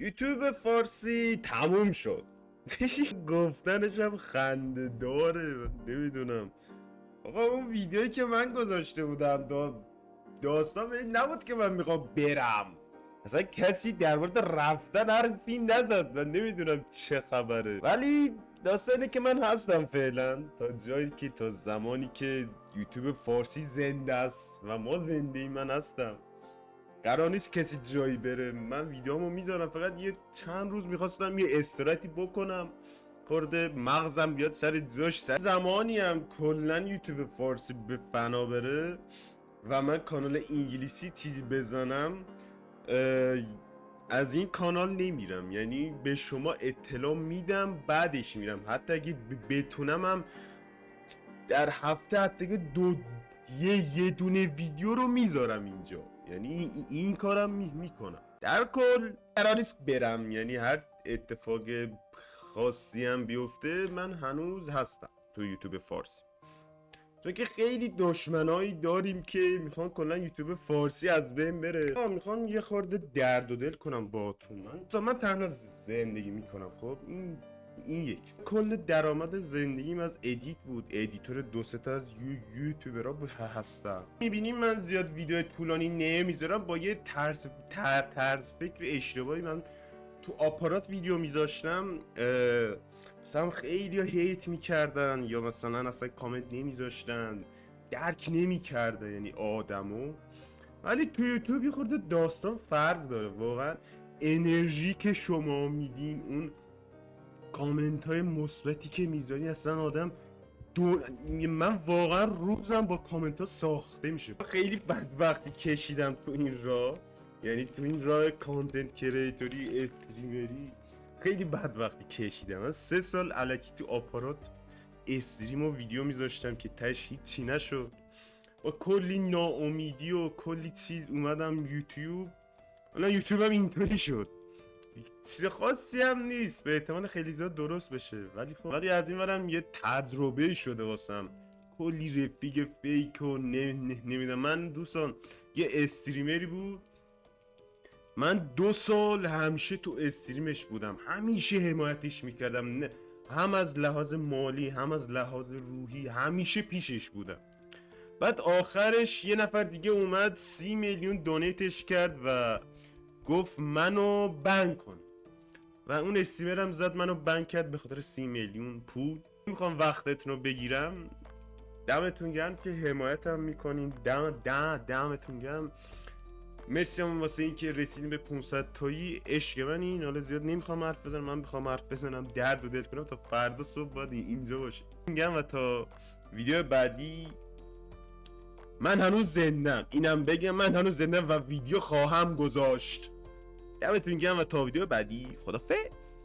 یوتیوب فارسی تموم شد. گفتنش هم خنده داره. نمیدونم آقا اون ویدیویی که من گذاشته بودم داستان به این نبود که من میخوام برم. اصلا کسی در مورد رفتن حرفی نزد. من نمیدونم چه خبره، ولی داستانه که من هستم فعلا تا زمانی که یوتیوب فارسی زنده است و ما زنده ای من هستم. قرار نیست کسی جایی بره. من ویدیومو میذارم، فقط یه چند روز میخواستم یه استراتی بکنم، خورده مغزم بیاد سر جاش. زمانی هم کلا یوتیوب فارسی به فنا بره و من کانال انگلیسی چیزی بزنم، از این کانال نمیرم. یعنی به شما اطلاع میدم بعدش میرم. حتی اگه بتونم هم در هفته حتی یه دونه ویدیو رو میذارم اینجا. یعنی این کارم میکنم. در کل قرار نیست برم، یعنی هر اتفاق خاصی هم بیفته من هنوز هستم تو یوتیوب فارسی، چون که خیلی دشمنایی داریم که میخوان کلا یوتیوب فارسی از بین بره. میخوان یه خورده درد و دل کنم باهاتون. من تنها زندگی میکنم. خب این یک کل درآمد زندگیم از ادیت بود. ادیتور دو سه تا از یوتیوبرها هستم. میبینیم من زیاد ویدیو طولانی نمیذارم. با یه طرز فکر اشتباهی من تو آپارات ویدیو میذاشتم، مثلا خیلی هیت میکردن یا مثلا اصلا کامنت نمیذاشتن، درک نمیکرده یعنی آدمو. ولی تو یوتیوب یه خورده داستان فرق داره. واقعا انرژی که شما میدین، اون کامنت های مثبتی که میذاری، اصلا آدم من واقعا روزم با کامنت ها ساخته میشه. خیلی بدبختی کشیدم تو این راه، یعنی تو این راه کانتنت کریتوری استریمری خیلی بدبختی کشیدم. من 3 سال الکی تو آپارات استریم و ویدیو میذاشتم که تاش هیچی نشد. با کلی ناامیدی و کلی چیز اومدم یوتیوب. الان یوتیوب هم اینطوری شد. چیز خاصی هم نیست، به احتمال خیلی زیاد درست بشه، ولی خب از این ورم یه تجربه شده واسم. کلی رفیق فیک و نمیدونم. من دوستان یه استریمری بود، من 2 سال همیشه تو استریمش بودم، همیشه حمایتش میکردم، نه هم از لحاظ مالی هم از لحاظ روحی، همیشه پیشش بودم. بعد آخرش یه نفر دیگه اومد 30 میلیون دونیتش کرد و گفت منو بند کن و اون استریمرم زد منو بند کرد به خاطر 30 میلیون پول. میخوام وقتتون رو بگیرم. دمتون گرم که حمایتم میکنین. دمتون گرم. مرسی هم واسه این که رسیدیم به 500 تایی. عشق منین. حالا زیاد نمیخوام حرف بزنم، من میخوام حرف بزنم درد و دل کنم تا فردا صبح باید اینجا باشه. میگم و تا ویدیو بعدی من هنوز زندم. اینم بگم من هنوز زندم و ویدیو خواهم گذاشت. دمتون گرم و تا ویدیو بعدی خدافظ.